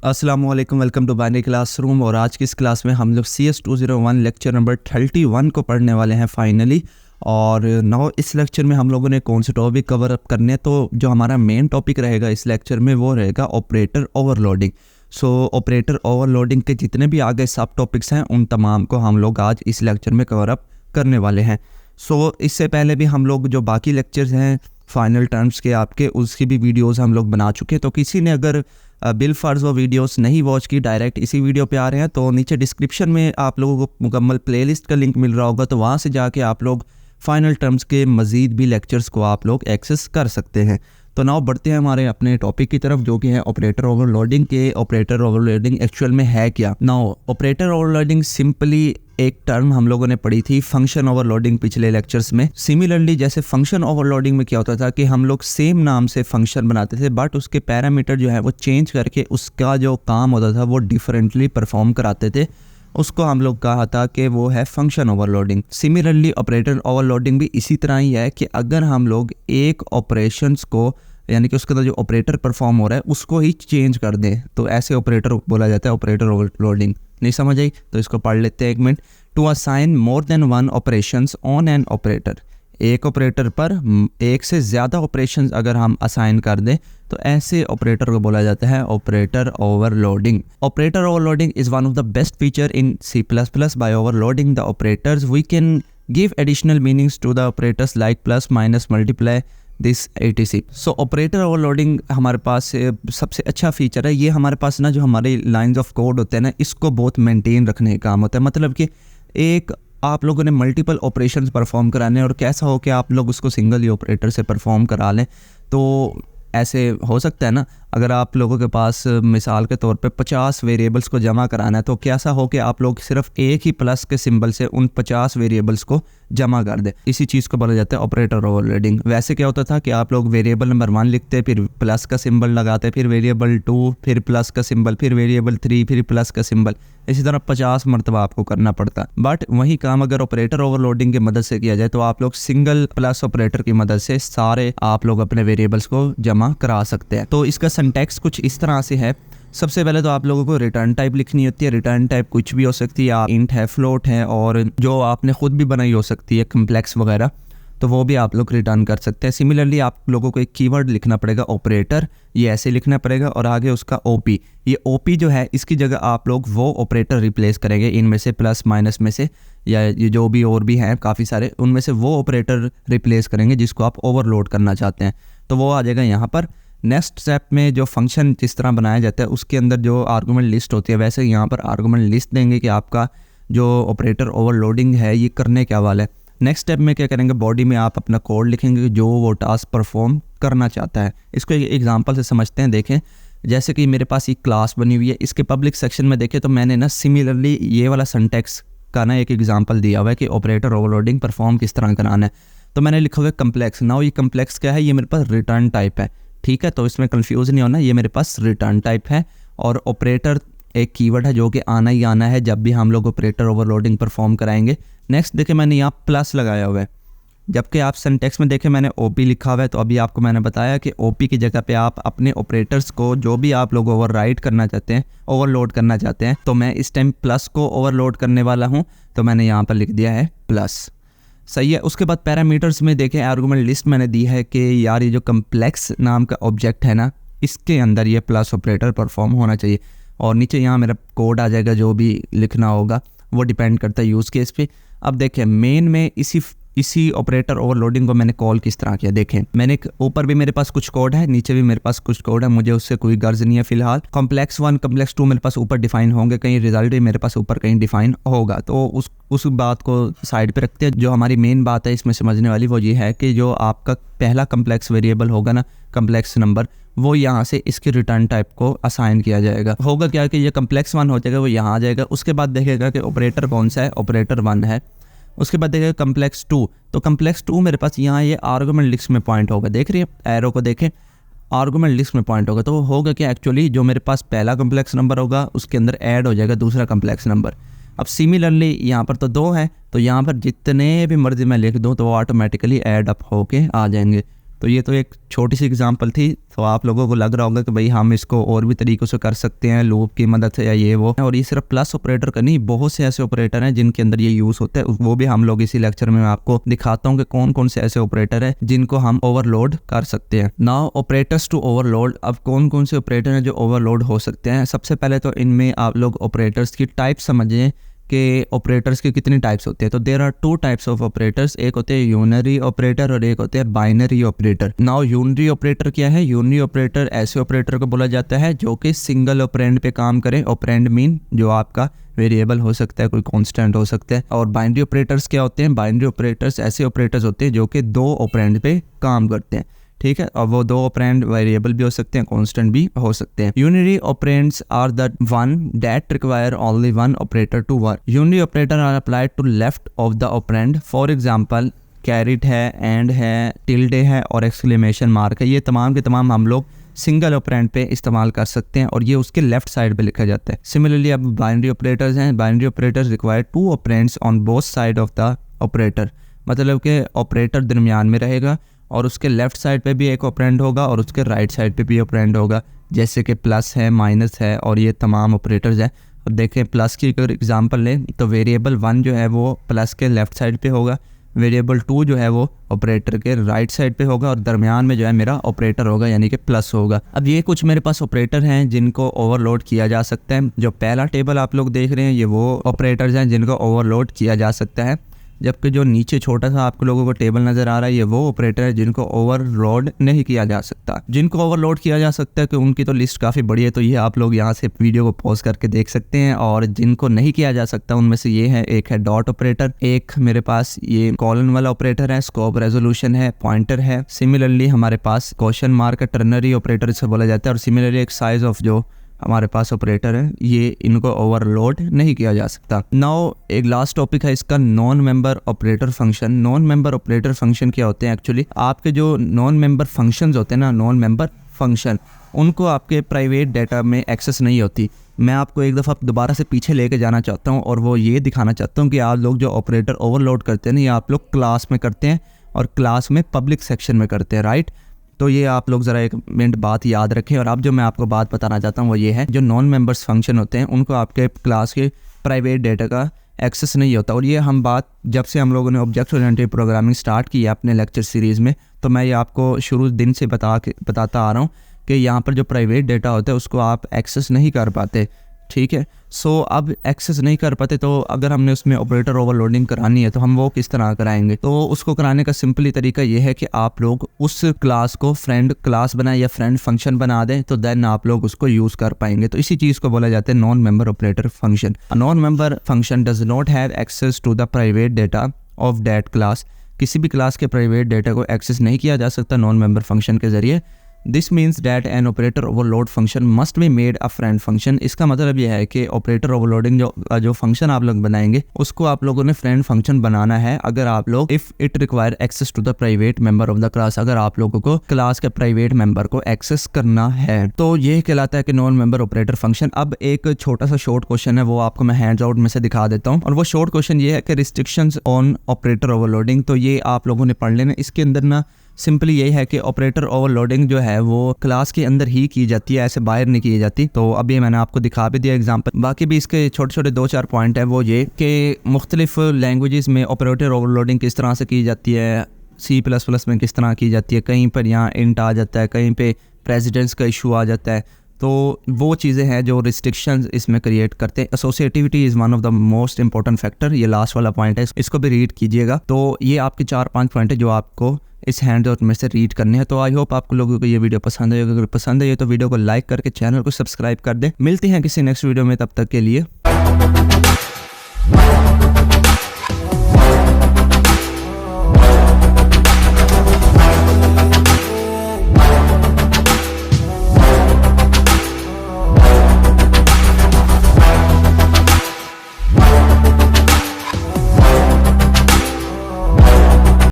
अस्सलामुअलैकुम, welcome to binary classroom. और आज की इस क्लास में हम लोग CS201 लेक्चर नंबर 31 को पढ़ने वाले हैं फाइनली। और नाउ इस लेक्चर में हम लोगों ने कौन से टॉपिक कवर अप करने हैं, तो जो हमारा मेन टॉपिक रहेगा इस लेक्चर में वो रहेगा ऑपरेटर ओवरलोडिंग। सो ऑपरेटर ओवरलोडिंग के जितने भी आगे सब टॉपिक्स हैं उन तमाम को हम लोग आज इस लेक्चर में कवर अप करने वाले हैं। सो इससे पहले भी हम लोग जो बाकी लेक्चर्स हैं फाइनल टर्म्स के आपके, उसकी भी वीडियोस हम लोग बना चुके हैं। तो किसी ने अगर बिल फर्ज वो वीडियोस नहीं वॉच की, डायरेक्ट इसी वीडियो पे आ रहे हैं, तो नीचे डिस्क्रिप्शन में आप लोगों को मुकम्मल प्लेलिस्ट का लिंक मिल रहा होगा, तो वहाँ से जाके आप लोग फाइनल टर्म्स के मज़ीद भी लेक्चर्स को आप लोग एक्सेस कर सकते हैं। तो नाउ बढ़ते हैं हमारे अपने टॉपिक की तरफ, जो कि है ऑपरेटर ओवरलोडिंग के। ऑपरेटर ओवरलोडिंग एक्चुअल में है क्या? नाउ ऑपरेटर ओवरलोडिंग सिंपली एक टर्म हम लोगों ने पढ़ी थी फंक्शन ओवरलोडिंग पिछले लेक्चर्स में। सिमिलरली जैसे फंक्शन ओवरलोडिंग में क्या होता था कि हम लोग सेम नाम से फंक्शन बनाते थे, बट उसके पैरामीटर जो है वो चेंज करके उसका जो काम होता था वो डिफरेंटली परफॉर्म कराते थे। उसको हम लोग कहा था कि वो है function overloading. Similarly operator overloading भी इसी तरह ही है कि अगर हम लोग एक ऑपरेशंस को, यानी कि उसके अंदर जो ऑपरेटर परफॉर्म हो रहा है उसको ही चेंज कर दें, तो ऐसे ऑपरेटर बोला जाता है ऑपरेटर ओवरलोडिंग। नहीं समझ आई तो इसको पढ़ लेते हैं एक minute. To assign more than one operations on an operator, एक ऑपरेटर पर एक से ज़्यादा ऑपरेशंस अगर हम असाइन कर दें तो ऐसे ऑपरेटर को बोला जाता है operator overloading. Operator overloading is one of the best feature in C++। By overloading the operators we can give additional meanings to the operators like plus, minus, multiply, this etc। So operator overloading हमारे पास सबसे अच्छा feature है। ये हमारे पास ना जो हमारे लाइंस ऑफ कोड होते हैं ना, इसको बहुत मेंटेन रखने का काम होता है। मतलब कि एक आप लोगों ने मल्टीपल ऑपरेशंस परफॉर्म कराने और कैसा हो कि आप लोग उसको सिंगल ही ऑपरेटर से परफॉर्म करा लें, तो ऐसे हो सकता है ना। अगर आप लोगों के पास मिसाल के तौर पे 50 वेरिएबल्स को जमा कराना है, तो कैसा हो कि आप लोग सिर्फ एक ही प्लस के सिंबल से उन 50 वेरिएबल्स को जमा कर दें। इसी चीज़ को बोला जाता है ऑपरेटर ओवरलोडिंग। वैसे क्या होता था कि आप लोग वेरिएबल नंबर 1 लिखते, फिर प्लस का सिंबल लगाते, फिर वेरिएबल 2, फिर प्लस का सिंबल, फिर वेरिएबल 3, फिर प्लस का सिंबल, इसी तरह 50 मरतबा आपको करना पड़ता। बट वही काम अगर ऑपरेटर ओवरलोडिंग की मदद से किया जाए तो आप लोग सिंगल प्लस ऑपरेटर की मदद से सारे आप लोग अपने वेरिएबल्स को जमा करा सकते हैं। तो इसका सिंटैक्स कुछ इस तरह से है। सबसे पहले तो आप लोगों को रिटर्न टाइप लिखनी होती है। रिटर्न टाइप कुछ भी हो सकती है, या इंट है, फ्लोट है, और जो आपने खुद भी बनाई हो सकती है कम्प्लेक्स वगैरह, तो वो भी आप लोग रिटर्न कर सकते हैं। सिमिलरली आप लोगों को एक कीवर्ड लिखना पड़ेगा ऑपरेटर, ये ऐसे लिखना पड़ेगा, और आगे उसका OP। ये OP जो है इसकी जगह आप लोग वो ऑपरेटर रिप्लेस करेंगे इनमें से, प्लस माइनस में से, या ये जो भी और भी हैं काफ़ी सारे, उनमें से वो ऑपरेटर रिप्लेस करेंगे जिसको आप ओवरलोड करना चाहते हैं, तो वो आ जाएगा यहाँ पर। नेक्स्ट स्टेप में जो फंक्शन जिस तरह बनाया जाता है उसके अंदर जो आर्गूमेंट लिस्ट होती है, वैसे यहाँ पर आर्गूमेंट लिस्ट देंगे कि आपका जो ऑपरेटर ओवरलोडिंग है ये करने क्या वाला है। नेक्स्ट स्टेप में क्या करेंगे, बॉडी में आप अपना कोड लिखेंगे जो वो टास्क परफॉर्म करना चाहता है। इसको एक एग्जांपल से समझते हैं। देखें, जैसे कि मेरे पास एक क्लास बनी हुई है, इसके पब्लिक सेक्शन में देखें तो मैंने ना सिमिलरली ये वाला सिंटैक्स का ना एक एग्जांपल दिया हुआ है कि ऑपरेटर ओवरलोडिंग परफॉर्म किस तरह कराना है। तो मैंने लिखा हुआ है कम्प्लेक्स। नाउ ये कम्प्लेक्स क्या है, ये मेरे पास रिटर्न टाइप है, ठीक है, तो इसमें कंफ्यूज नहीं होना, ये मेरे पास रिटर्न टाइप है। और ऑपरेटर एक कीवर्ड है जो कि आना ही आना है जब भी हम लोग ऑपरेटर ओवरलोडिंग परफॉर्म कराएंगे। नेक्स्ट देखें, मैंने यहाँ प्लस लगाया हुआ है, जबकि आप सिंटैक्स में देखें मैंने OP लिखा हुआ है। तो अभी आपको मैंने बताया कि OP की जगह पे आप अपने ऑपरेटर्स को जो भी आप लोग ओवरराइड करना चाहते हैं, ओवरलोड करना चाहते हैं, तो मैं इस टाइम प्लस को ओवरलोड करने वाला हूँ, तो मैंने यहाँ पर लिख दिया है प्लस। सही है। उसके बाद पैरामीटर्स में देखें, आर्गूमेंट लिस्ट मैंने दी है कि यार ये जो कम्प्लेक्स नाम का ऑब्जेक्ट है ना, इसके अंदर ये प्लस ऑपरेटर परफॉर्म होना चाहिए। और नीचे यहाँ मेरा कोड आ जाएगा, जो भी लिखना होगा वो डिपेंड करता है यूज़ केस पे। अब देखें मेन में इसी ऑपरेटर ओवरलोडिंग को मैंने कॉल किस तरह किया। देखें, मैंने ऊपर भी मेरे पास कुछ कोड है, नीचे भी मेरे पास कुछ कोड है, मुझे उससे कोई गर्ज नहीं है फिलहाल। कॉम्प्लेक्स 1, कॉम्प्लेक्स 2 मेरे पास ऊपर डिफाइन होंगे, कहीं रिजल्ट भी मेरे पास ऊपर कहीं डिफाइन होगा, तो उस बात को साइड पे रखते हैं। जो हमारी मेन बात है इसमें समझने वाली वो ये है कि जो आपका पहला कम्प्लेक्स वेरिएबल होगा ना, कम्प्लेक्स नंबर, वो यहाँ से इसके रिटर्न टाइप को असाइन किया जाएगा। होगा क्या कि ये कम्प्लेक्स 1 हो जाएगा, वो यहाँ आ जाएगा। उसके बाद देखेगा कि ऑपरेटर कौन सा है, ऑपरेटर 1 है। उसके बाद देखेगा कम्प्लेक्स 2, तो कम्प्लेक्स 2 मेरे पास यहाँ ये आर्गूमेंट लिस्ट में पॉइंट होगा। देख रही है एरो को, देखें आर्गूमेंट लिस्ट में पॉइंट होगा, तो होगा कि एक्चुअली जो मेरे पास पहला कम्प्लेक्स नंबर होगा उसके अंदर ऐड हो जाएगा दूसरा कम्प्लेक्स नंबर। अब सिमिलरली यहाँ पर तो 2 है, तो यहाँ पर जितने भी मर्जी मैं लिख दूँ तो वो ऑटोमेटिकली ऐड अप होके आ जाएंगे। तो ये तो एक छोटी सी एग्जांपल थी, तो आप लोगों को लग रहा होगा कि भाई हम इसको और भी तरीक़ों से कर सकते हैं लूप की मदद से या ये वो। और ये सिर्फ प्लस ऑपरेटर का नहीं, बहुत से ऐसे ऑपरेटर हैं जिनके अंदर ये यूज़ होता है, वो भी हम लोग इसी लेक्चर में आपको दिखाता हूँ कि कौन कौन से ऐसे ऑपरेटर हैं जिनको हम ओवरलोड कर सकते हैं। नाउ ऑपरेटर्स टू ओवरलोड, अब कौन कौन से ऑपरेटर हैं जो ओवरलोड हो सकते हैं। सबसे पहले तो इनमें आप लोग ऑपरेटर्स की टाइप समझें कि ऑपरेटर्स की कितनी टाइप्स होती है। तो there are two types of operators, एक होते हैं यूनरी ऑपरेटर और एक होते हैं binary operator. Now unary operator क्या है? यूनरी ऑपरेटर ऐसे ऑपरेटर को बोला जाता है जो कि सिंगल ऑपरेंड पे काम करे। ऑपरेंड मीन जो आपका वेरिएबल हो सकता है, कोई कांस्टेंट हो सकता है। और बाइनरी ऑपरेटर्स क्या होते हैं? बाइनरी ऑपरेटर्स ऐसे ऑपरेटर्स होते हैं जो कि दो ऑपरेंड पे काम करते हैं, ठीक है। और वो दो ऑपरेंड वेरिएबल भी हो सकते हैं, कांस्टेंट भी हो सकते हैं। Unary operands are the one that require only one operator to work. Unary operator are applied to left of the operand. For example caret है, एंड है, टिल्डे है और एक्सक्लेमेशन मार्क है। ये तमाम के तमाम हम लोग सिंगल ऑपरेंड पे इस्तेमाल कर सकते हैं और ये उसके लेफ्ट साइड पे लिखा जाता है। सिमिलरली अब बाइनरी ऑपरेटर्स हैं। Binary operators require two operands on both side of the operator, मतलब कि ऑपरेटर दरमियान में रहेगा और उसके लेफ्ट साइड पे भी एक ऑपरेंड होगा और उसके राइट साइड पे भी ऑपरेंड होगा, जैसे कि प्लस है, माइनस है और ये तमाम ऑपरेटर्स हैं। अब देखें प्लस की अगर एग्जांपल लें तो वेरिएबल 1 जो है वो प्लस के लेफ्ट साइड पे होगा, वेरिएबल 2 जो है वो ऑपरेटर के राइट साइड पे होगा और दरमियान में जो है मेरा ऑपरेटर होगा यानी कि प्लस होगा। अब ये कुछ मेरे पास ऑपरेटर हैं जिनको ओवरलोड किया जा सकता है। जो पहला टेबल आप लोग देख रहे हैं ये वो ऑपरेटर्स हैं जिनको ओवरलोड किया जा सकता है, जबकि जो नीचे छोटा सा आप लोगों को टेबल नज़र आ रहा है ये वो ऑपरेटर है जिनको ओवरलोड नहीं किया जा सकता। जिनको ओवरलोड किया जा सकता है कि उनकी तो लिस्ट काफ़ी बड़ी है, तो ये आप लोग यहाँ से वीडियो को पॉज करके देख सकते हैं। और जिनको नहीं किया जा सकता उनमें से ये है, एक है डॉट ऑपरेटर, एक मेरे पास ये कॉलन वाला ऑपरेटर है, स्कोप रेजोल्यूशन है, पॉइंटर है। सिमिलरली हमारे पास क्वेश्चन मार्क है, टर्नरी ऑपरेटर से बोला जाता है। और सिमिलरली एक साइज ऑफ जो हमारे पास ऑपरेटर है, ये इनको ओवरलोड नहीं किया जा सकता। नाउ एक लास्ट टॉपिक है इसका, non member operator function. Non member operator function क्या होते हैं? एक्चुअली आपके जो नॉन मेंबर फंक्शंस होते हैं ना, नॉन मेंबर फंक्शन, उनको आपके प्राइवेट डाटा में एक्सेस नहीं होती। मैं आपको एक दफ़ा दोबारा से पीछे लेके जाना चाहता हूँ और वो ये दिखाना चाहता हूँ कि आप लोग जो ऑपरेटर ओवरलोड करते हैं ना, ये आप लोग क्लास में करते हैं और क्लास में पब्लिक सेक्शन में करते हैं, राइट। तो ये आप लोग ज़रा एक मिनट बात याद रखें। और अब जो मैं आपको बात बताना चाहता हूँ वो ये है, जो नॉन मेंबर्स फंक्शन होते हैं उनको आपके क्लास के प्राइवेट डाटा का एक्सेस नहीं होता। और ये हम बात जब से हम लोगों ने ऑब्जेक्ट ओरिएंटेड प्रोग्रामिंग स्टार्ट की है अपने लेक्चर सीरीज़ में, तो मैं ये आपको शुरू दिन से बताता आ रहा हूँ कि यहाँ पर जो प्राइवेट डाटा होता है उसको आप एक्सेस नहीं कर पाते, ठीक है। सो अब एक्सेस नहीं कर पाते, तो अगर हमने उसमें ऑपरेटर ओवरलोडिंग करानी है तो हम वो किस तरह कराएंगे? तो उसको कराने का सिंपली तरीका ये है कि आप लोग उस क्लास को फ्रेंड क्लास बनाएं या फ्रेंड फंक्शन बना दें, तो देन आप लोग उसको यूज़ कर पाएंगे। तो इसी चीज़ को बोला जाता है non member operator function. Non member function does not have access to the private data of that class. किसी भी क्लास के प्राइवेट डाटा को एक्सेस नहीं किया जा सकता नॉन मेंबर फंक्शन के ज़रिए। This means that an operator overload function must be made a friend function. इसका मतलब यह है कि ऑपरेटर ओवरलोडिंग जो फंक्शन आप लोग बनाएंगे उसको आप लोगों ने फ्रेंड फंक्शन बनाना है अगर आप लोग if it require access to the private member of the class, अगर आप लोगों को क्लास के प्राइवेट मेंबर को एक्सेस करना है। तो ये कहलाता है कि नॉन मेंबर ऑपरेटर फंक्शन। अब एक छोटा सा शॉर्ट क्वेश्चन है, वो आपको मैं हैंड्स आउट में से दिखा देता हूँ। और वो शॉर्ट क्वेश्चन ये है कि रिस्ट्रिक्शंस ऑन ऑपरेटर ओवरलोडिंग। तो ये आप लोगों ने पढ़ लेना। इसके अंदर ना सिंपली यही है कि ऑपरेटर ओवरलोडिंग जो है वो क्लास के अंदर ही की जाती है, ऐसे बाहर नहीं की जाती। तो अभी मैंने आपको दिखा भी दिया एग्जांपल। बाकी भी इसके छोटे छोटे 2-4 पॉइंट है, वो ये कि मुख्तलिफ लैंग्वेजेस में ऑपरेटर ओवरलोडिंग किस तरह से की जाती है, C++ में किस तरह की जाती है। कहीं पर यहाँ इंट आ जाता है, कहीं पे प्रेसिडेंस का इशू आ जाता है। तो वो चीज़ें हैं जो रिस्ट्रिक्शंस इसमें क्रिएट करते हैं। Associativity is one of the most important factor. ये लास्ट वाला पॉइंट है, इसको भी रीड कीजिएगा। तो ये आपके 4-5 पॉइंट है जो आपको इस हैंड आउट में से रीड करने हैं। तो आई होप आप लोगों को ये वीडियो पसंद आएगा। अगर पसंद है तो वीडियो को लाइक करके चैनल को सब्सक्राइब कर दें। मिलते हैं किसी नेक्स्ट वीडियो में, तब तक के लिए।